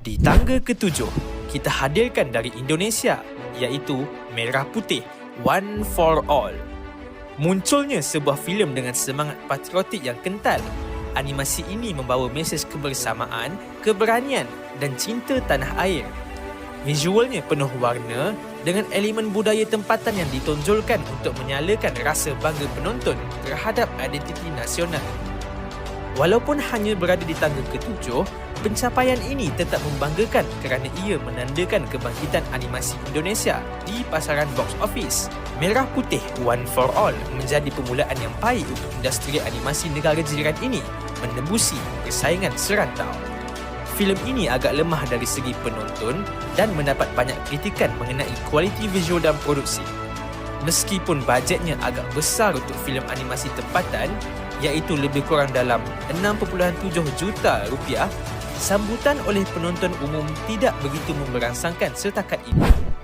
Di tangga ketujuh, kita hadirkan dari Indonesia, iaitu Merah Putih One for All. Munculnya sebuah filem dengan semangat patriotik yang kental. Animasi ini membawa mesej kebersamaan, keberanian dan cinta tanah air. Visualnya penuh warna dengan elemen budaya tempatan yang ditonjolkan untuk menyalakan rasa bangga penonton terhadap identiti nasional. Walaupun hanya berada di tangga ketujuh, pencapaian ini tetap membanggakan kerana ia menandakan kebangkitan animasi Indonesia di pasaran box office. Merah Putih One for All menjadi permulaan yang baik untuk industri animasi negara jiran ini menembusi persaingan serantau. Filem ini agak lemah dari segi penonton dan mendapat banyak kritikan mengenai kualiti visual dan produksi. Meskipun bajetnya agak besar untuk filem animasi tempatan, iaitu lebih kurang dalam 6.7 juta rupiah, sambutan oleh penonton umum tidak begitu memberangsangkan setakat ini.